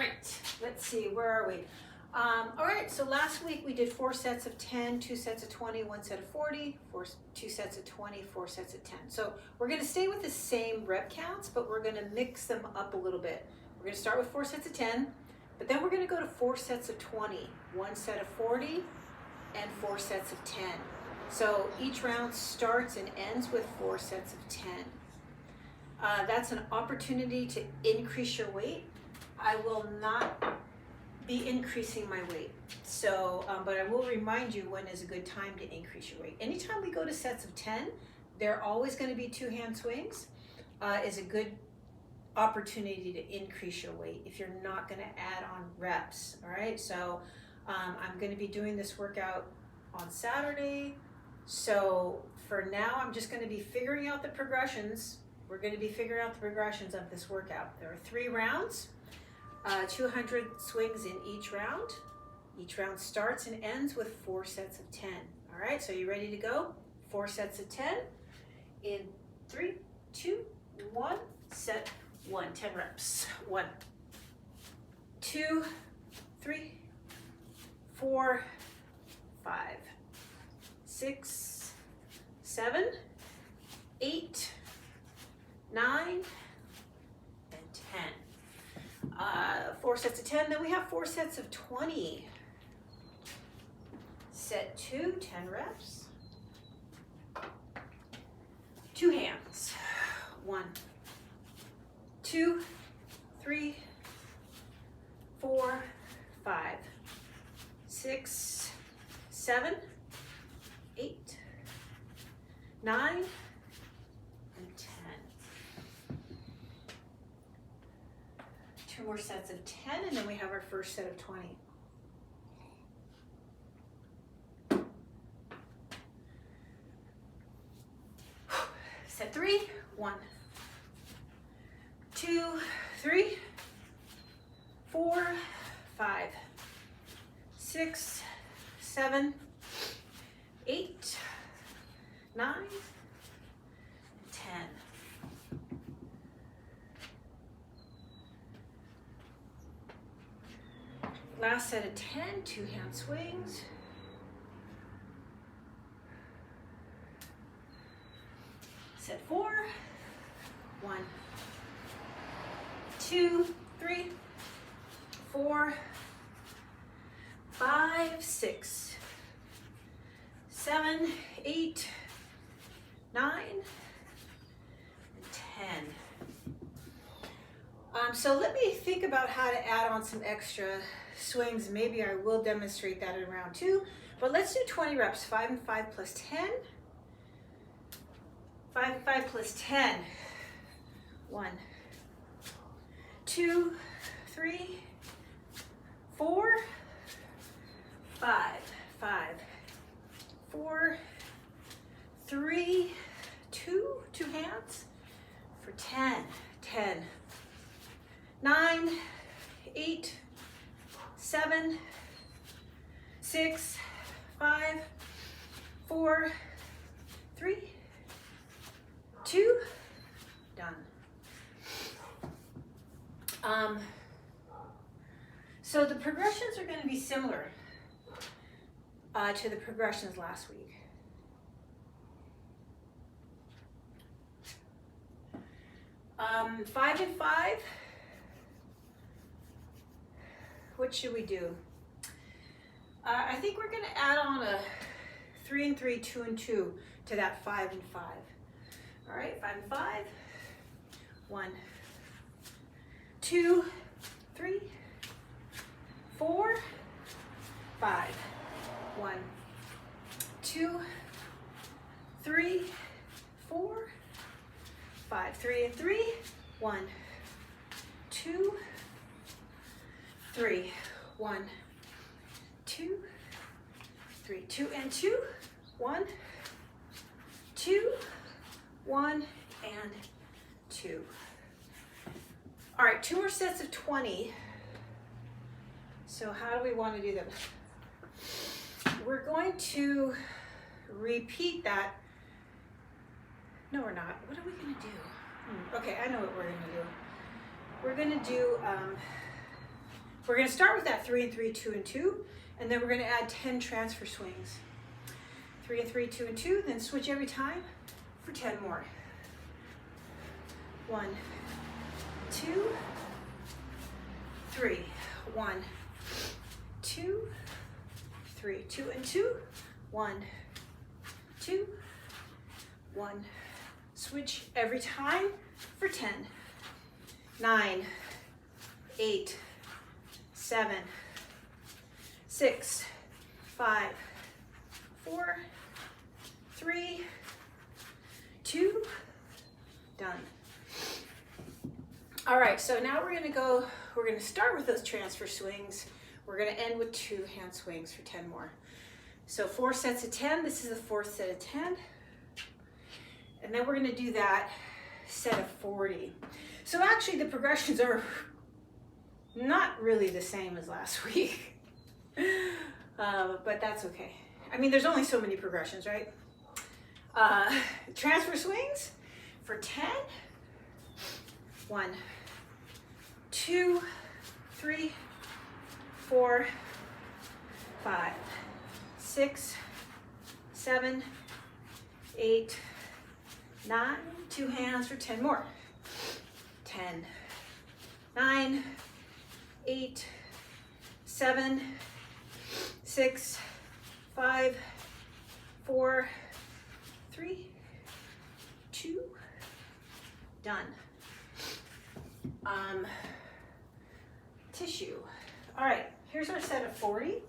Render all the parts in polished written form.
right, let's see, where are we? All right, so last week we did 4 sets of 10, 2 sets of 20, 1 set of 40, 2 sets of 20, 4 sets of 10. So we're gonna stay with the same rep counts, but we're gonna mix them up a little bit. We're gonna start with 4 sets of 10, but then we're gonna go to 4 sets of 20, 1 set of 40, and 4 sets of 10. So each round starts and ends with 4 sets of 10. That's an opportunity to increase your weight. I will not be increasing my weight. So, but I will remind you when is a good time to increase your weight. Anytime we go to sets of 10, they're always going to be 2 hand swings, is a good opportunity to increase your weight if you're not going to add on reps. All right, so I'm going to be doing this workout on Saturday. So for now, I'm just going to be figuring out the progressions. We're going to be figuring out the progressions of this workout. There are 3 rounds. 200 swings in each round. Each round starts and ends with 4 sets of 10. All right, so you ready to go? 4 sets of 10 in 3, 2, 1, set 1, 10 reps. 1, 2, 3, 4, 5, 6, 7, 8, 9, and 10. 4 sets of 10, then we have 4 sets of 20. Set 2, 10 reps. 2 hands. 1, 2, 3, 4, 5, 6, 7, 8, 9, and 10. 2 more sets of 10, and then we have our first set of 20. Set 3, 1, 2, 3, 4, 5, 6, 7, 8, 9, and 10. Last set of 10, 2 hand swings. Set 4, 1, 2, 3, 4, 5, 6, 7, 8, 9, and 10. So let me think about how to add on some extra swings. Maybe I will demonstrate that in round 2, but let's do 20 reps. 5 and 5 plus 10. 5 and 5 plus 10. 1, 2, 3, 4, 5, 5, 4, 3, 2 hands for 10, 10, 9, 8, 7, 6, 5, 4, 3, 2, done. So the progressions are going to be similar to the progressions last week. Five and 5. What should we do? I think we're going to add on a 3 and 3, 2 and 2 to that 5 and 5. All right, 5 and 5. 1, 2, 3, 4, 5. 1, 2, 3, 4, 5. 3 and 3. 1, 2, 3. 1, 2, 3. 2 and 2. 1, 2, 1, and 2. All right, 2 more sets of 20. So how do we want to do them? We're going to repeat that. No, we're not. What are we going to do? Okay, I know what we're going to do. We're going to do we're gonna start with that 3 and 3, 2 and 2, and then we're gonna add 10 transfer swings. 3 and 3, 2 and 2, then switch every time for 10 more. 1, 2, 3. 1, 2, 3. 2 and 2. 1, 2, 1. Switch every time for 10. 9, 8, 7, 6, 5, 4, 3, 2, done. All right, so now we're gonna start with those transfer swings. We're gonna end with 2 hand swings for 10 more. So 4 sets of 10, this is the 4th set of 10. And then we're gonna do that set of 40. So actually the progressions are not really the same as last week, but that's okay. I mean, there's only so many progressions, right? Transfer swings for 10. 1, 2, 3, 4, 5, 6, 7, 8, 9, 2 hands for 10 more. 10, 9, 8, 7, 6, 5, 4, 3, 2, done. Tissue. All right, here's our set of 40.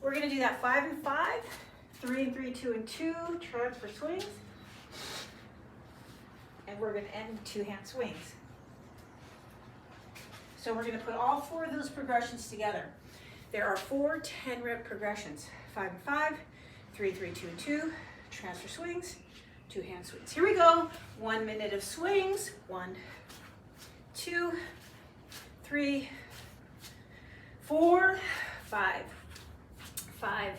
We're gonna do that 5 and 5, 3 and 3, 2 and 2, transfer swings. And we're gonna end with 2 hand swings. So we're gonna put all 4 of those progressions together. There are 4 10-rep progressions. 5 and 5, 3, 3, 2 and 2, transfer swings, 2 hand swings. Here we go. 1 minute of swings. 1, 2, 3, 4, 5, 5,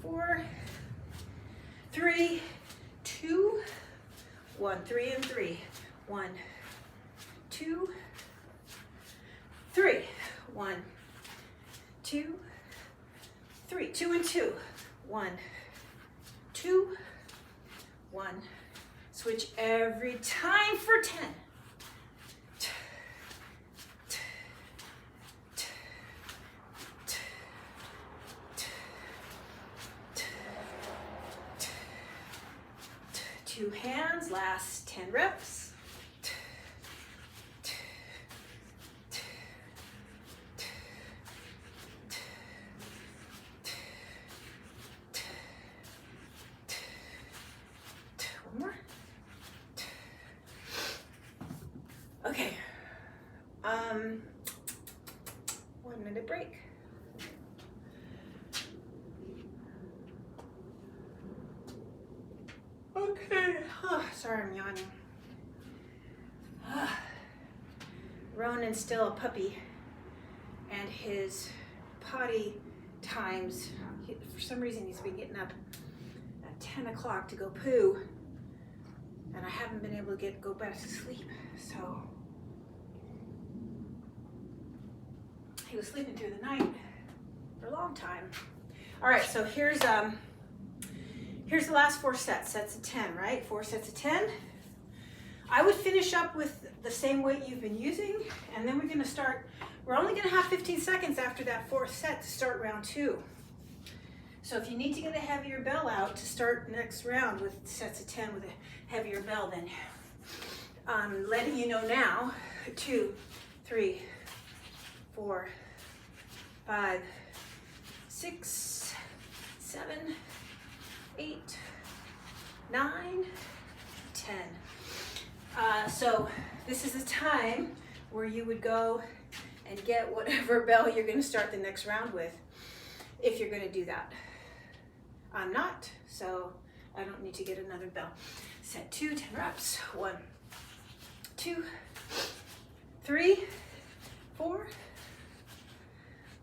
4, 3, 2, 1, 3 and 3. 1, 2, 3. 1, 2, 3. 2 and 2. 1, 2, 1. Switch every time for 10. 2 hands, last 10 reps. One more. Okay. 1 minute break. Okay. Oh, sorry, I'm yawning. Ronan's still a puppy, and his potty times, for some reason he's been getting up at 10 o'clock to go poo, and I haven't been able to go back to sleep, so he was sleeping through the night for a long time. All right, so here's the last 4 sets of 10, right? 4 sets of 10. I would finish up with the same weight you've been using, and then we're only gonna have 15 seconds after that 4th set to start round 2. So if you need to get a heavier bell out to start next round with sets of 10 with a heavier bell, then I'm letting you know now. 2, 3, 4, 5, 6, 7, 8, 9, 10. So this is a time where you would go and get whatever bell you're going to start the next round with, if you're going to do that. I'm not, so I don't need to get another bell. Set 2, 10 reps. 1, 2, 3, 4,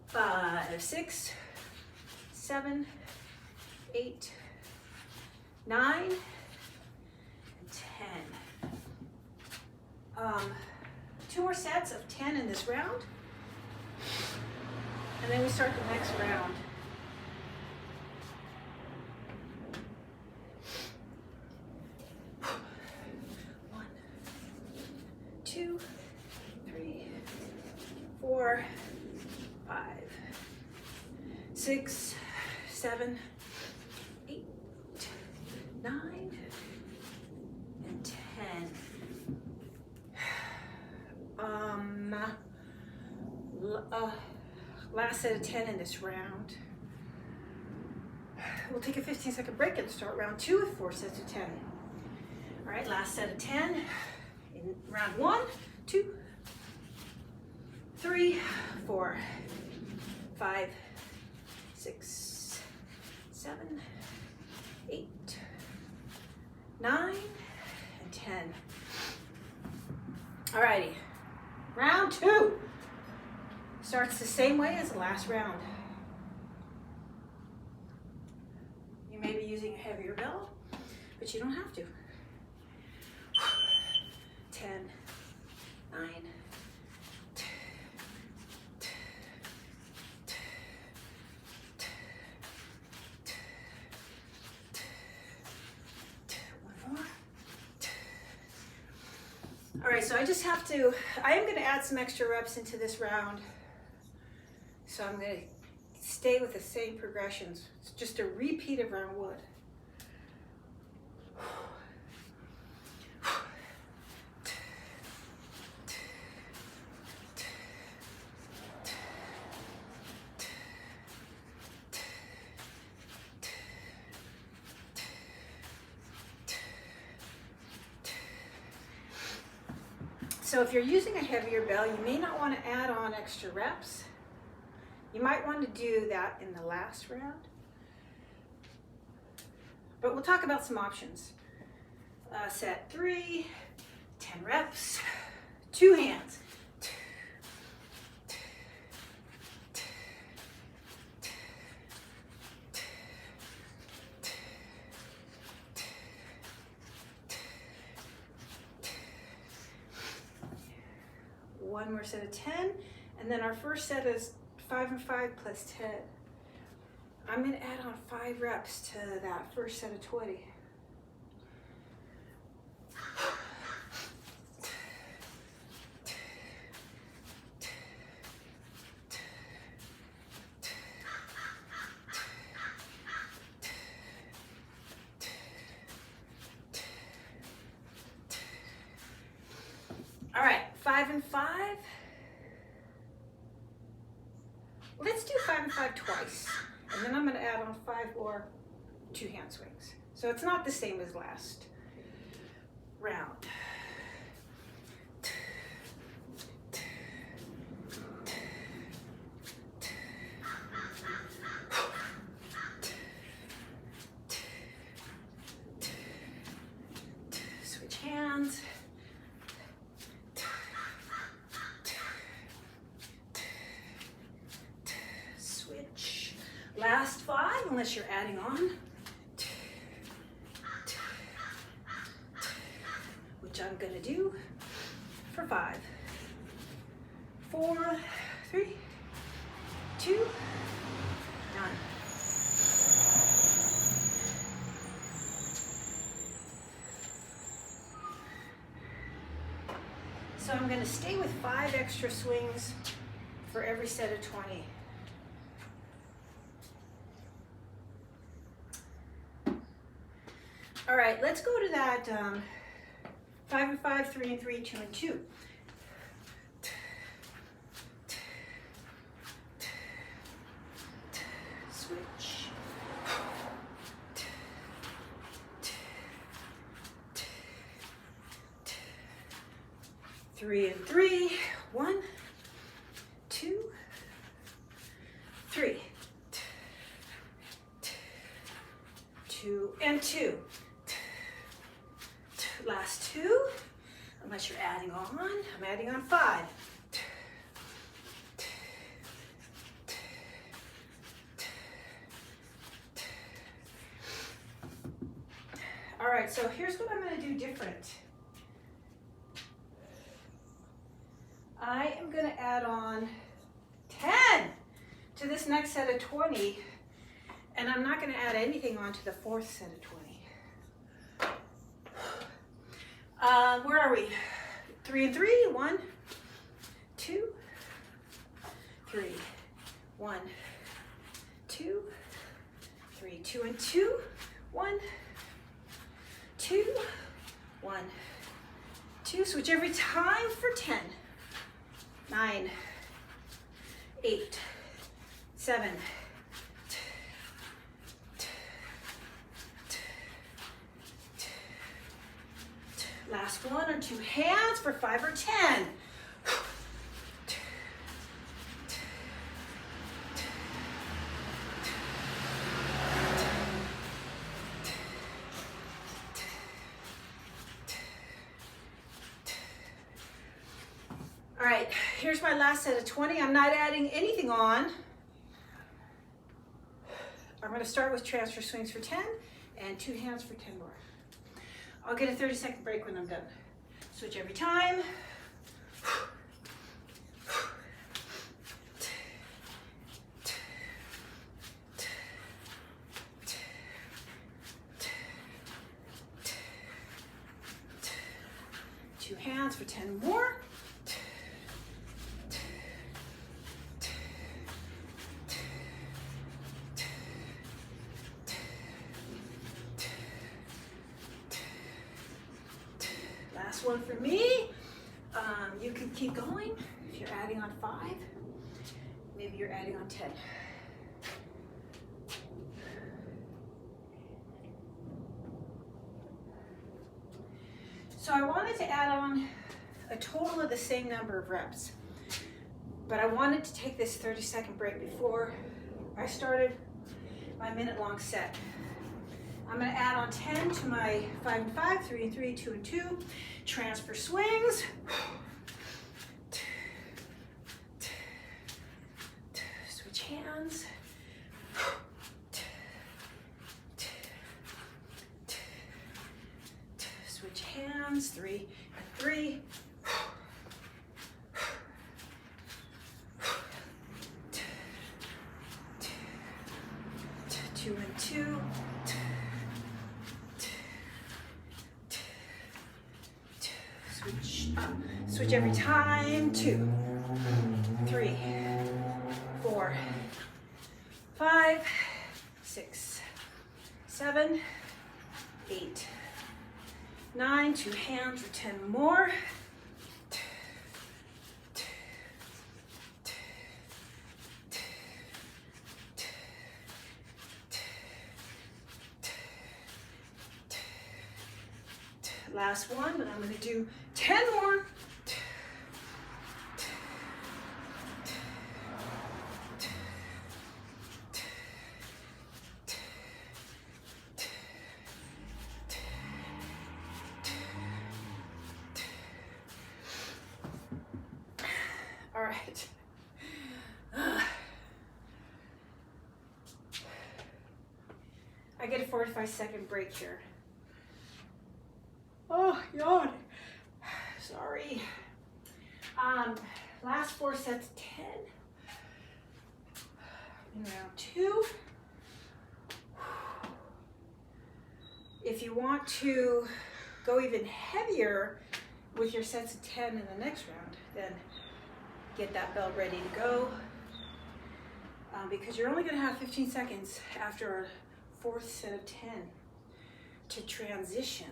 5, 6, 7, 8, 9, 10. 2 more sets of 10 in this round. And then we start the next round. One, two, three, 4, 5, 6, 7, 8, 9, and 10. Last set of 10 in this round. We'll take a 15-second break and start round 2 with 4 sets of 10. All right, last set of 10 in round 1, 2, 3, 4, 5, 6, 7, 8, 9, and 10. Alrighty, round 2 starts the same way as the last round. You may be using a heavier bell, but you don't have to. 10, 9, 1 more. All right, so I am gonna add some extra reps into this round. So I'm gonna stay with the same progressions. It's just a repeat of round 1. So if you're using a heavier bell, you may not want to add on extra reps. You might want to do that in the last round. But we'll talk about some options. Set 3, 10 reps, 2 hands. One more set of 10, and then our first set is 5 and 5 plus 10. I'm going to add on 5 reps to that first set of 20. All right, 5 and 5. Let's do 5 and 5 twice, and then I'm going to add on 5 or 2 hand swings. So it's not the same as last round. Switch hands. Last 5, unless you're adding on, which I'm going to do for 5, 4, 3, 2, 1. So I'm going to stay with 5 extra swings for every set of 20. All right, let's go to that 5 and 5, 3 and 3, 2 and 2. Switch. 3 and 3, 1, 2, 3. 2 and 2. Last 2, unless you're adding on. I'm adding on 5. All right, so here's what I'm going to do different. I am going to add on 10 to this next set of 20, and I'm not going to add anything on to the fourth set of 20. Where are we? 3 and 3. 1, 2, 3. 1, 2, 3. 2 and 2. 1, 2, 1, 2. Switch every time for 10. 9, 8, 7. Last one or 2 hands for 5 or 10. All right, here's my last set of 20. I'm not adding anything on. I'm going to start with transfer swings for 10 and 2 hands for 10 more. I'll get a 30-second break when I'm done. Switch every time. Two hands for 10 more. Last one for me. You can keep going if you're adding on 5. Maybe you're adding on 10. So I wanted to add on a total of the same number of reps, but I wanted to take this 30-second break before I started my minute-long set. I'm going to add on 10 to my 5 and 5, 3 and 3, 2 and 2. Transfer swings. Switch hands. Switch hands. 3 and 3. 2 and 2. Switch every time. 2, 3, 4, 5, 6, 7, 8, 9. 2 hands for 10 more. Last one, but I'm going to do 10 more. All right. I get a 45-second break here. Oh, yawn. Sorry. Last 4 sets, 10. In round 2. If you want to go even heavier with your sets of 10 in the next round, then get that bell ready to go. Because you're only going to have 15 seconds after a 4th set of 10 to transition.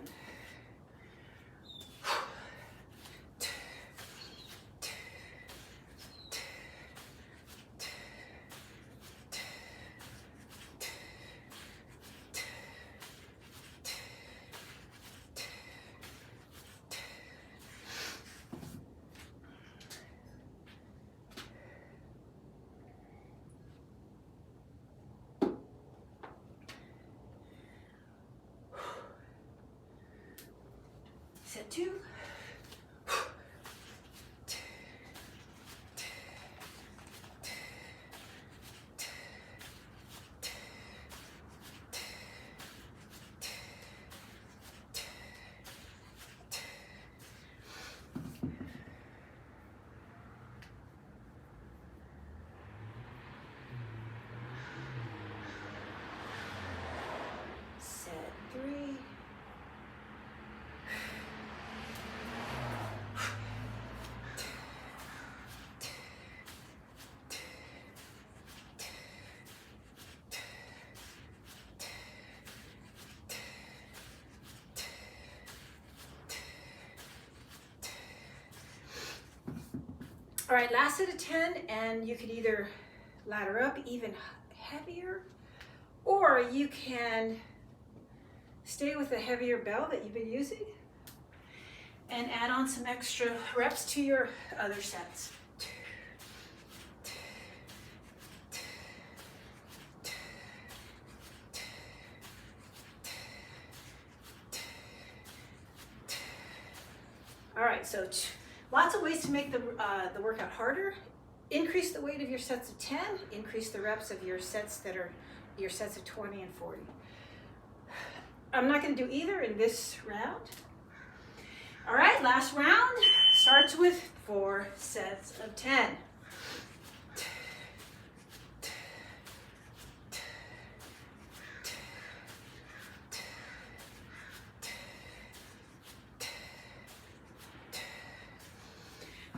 Set 2. All right, last set of 10, and you could either ladder up even heavier, or you can stay with the heavier bell that you've been using and add on some extra reps to your other sets. All right, so lots of ways to make the workout harder. Increase the weight of your sets of 10, increase the reps of your sets that are your sets of 20 and 40. I'm not gonna do either in this round. All right, last round starts with 4 sets of 10.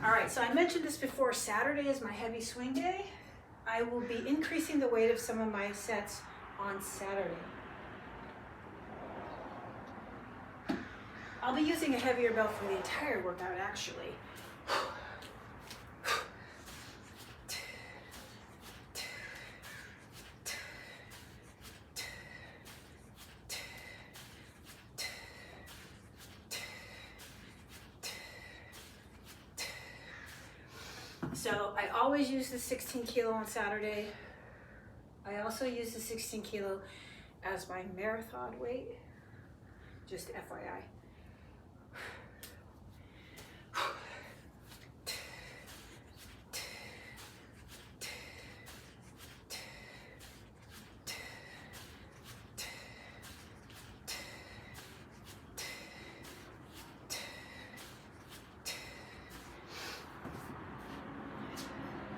All right, so I mentioned this before, Saturday is my heavy swing day. I will be increasing the weight of some of my sets on Saturday. I'll be using a heavier bell for the entire workout, actually. So I always use the 16 kilo on Saturday. I also use the 16 kilo as my marathon weight, just FYI.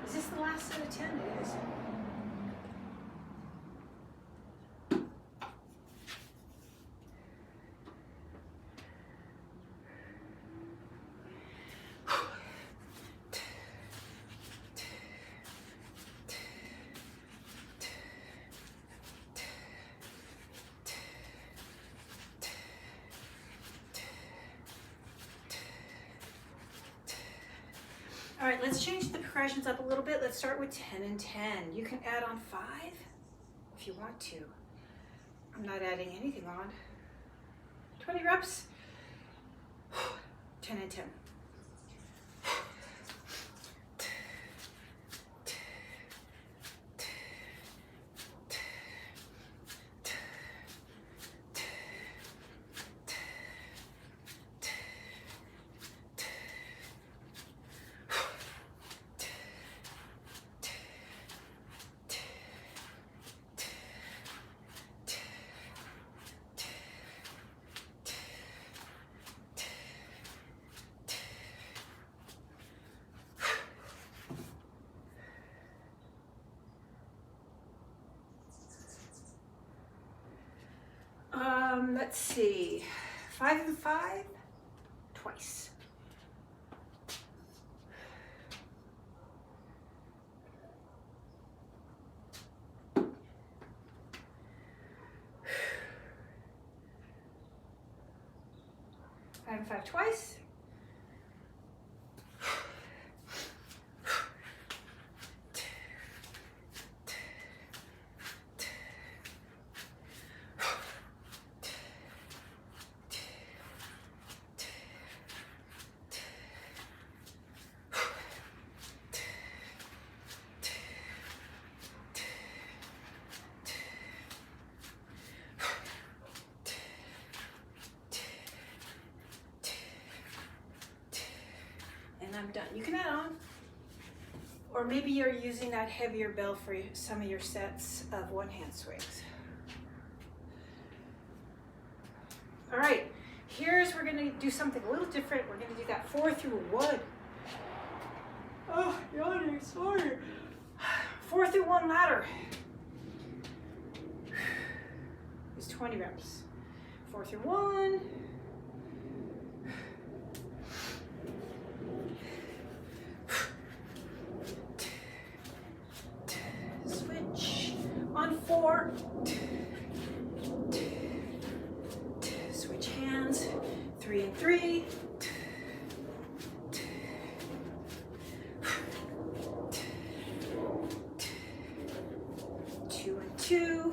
Is this the last set of 10? It is. All right, let's change the progressions up a little bit. Let's start with 10 and 10. You can add on 5 if you want to. I'm not adding anything on. 20 reps, 10 and 10. Let's see, 5 and 5, twice. Five and 5 twice. I'm done. You can add on, or maybe you're using that heavier bell for some of your sets of one-hand swings. All right, we're gonna do something a little different. We're gonna do that 4 through 1. Oh, yawning, sorry. 4 through 1 ladder. It's 20 reps. 4 through 1. On 4, switch hands, 3 and 3, 2,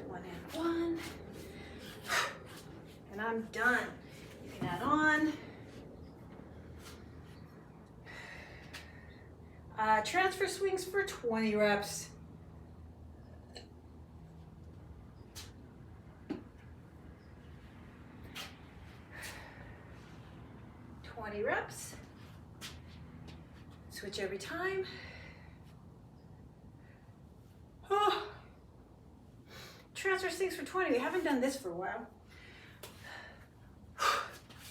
1 and 1, and I'm done. You can add on. Transfer swings for 20 reps. Reps. Switch every time. Oh. Transfer swings for 20. We haven't done this for a while.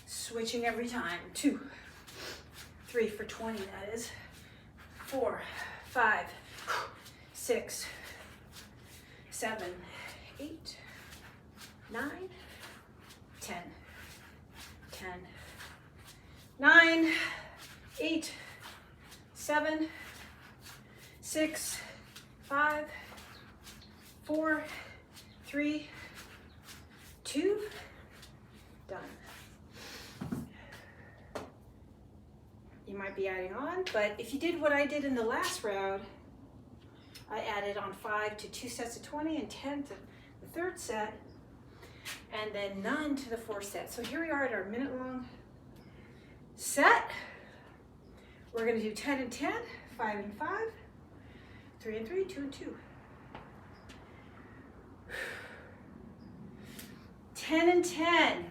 Switching every time. 2, 3 for 20, that is. 4, 5, 6, 7, 8, 9, 10, 10, 9, 8, 7, 6, 5, 4, 3, 2, done. You might be adding on, but if you did what I did in the last round, I added on 5 to 2 sets of 20 and 10 to the third set, and then none to the fourth set. So here we are at our minute-long set. We're going to do 10 and 10, 5 and 5, 3 and 3, 2 and 2. 10 and 10.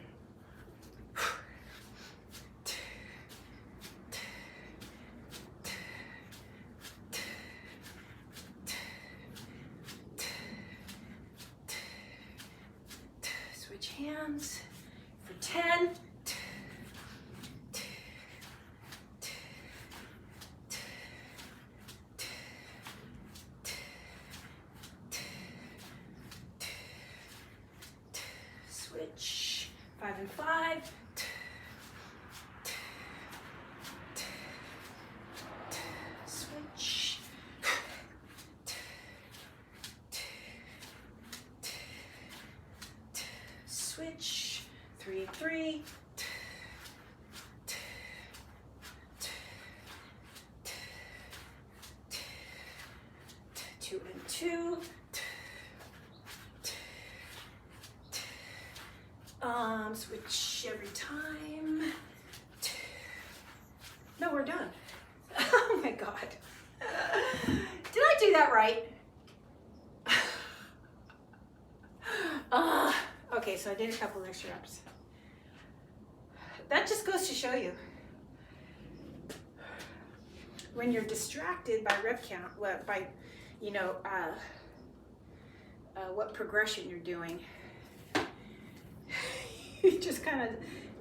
Switch hands for 10. Switch 5 and 5. Switch. Switch. 3 and 3. 2 and 2. Switch every time. No, we're done. Oh my God. Did I do that right? Okay, so I did a couple extra reps. That just goes to show you, when you're distracted by rep count, by, you know, what progression you're doing, you just kind of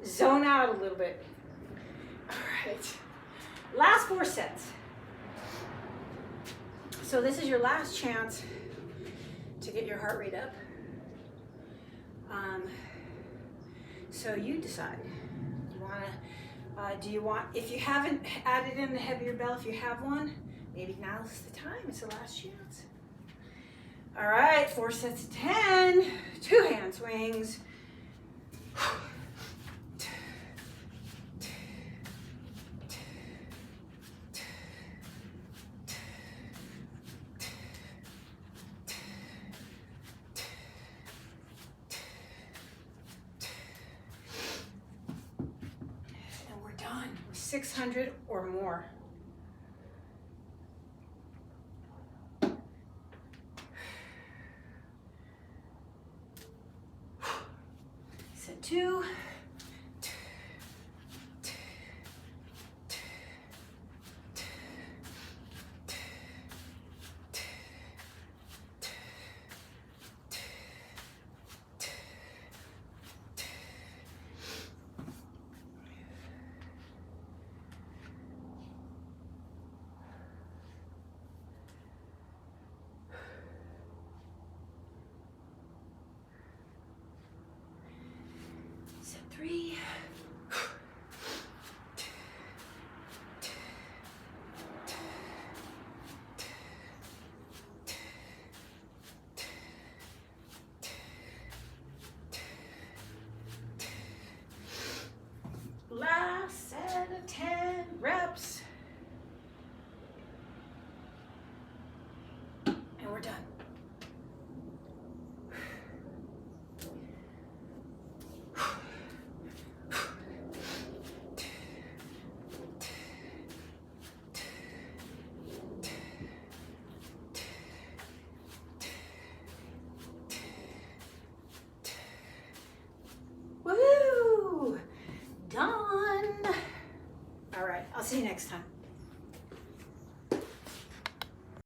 zone out a little bit. All right, last 4 sets. So this is your last chance to get your heart rate up. So you decide. Do you want, if you haven't added in the heavier bell, if you have one, maybe now's the time, it's the last chance. All right, 4 sets of 10, 2 hand swings. And we're done with 600 or more. Set 2. I'll see you next time.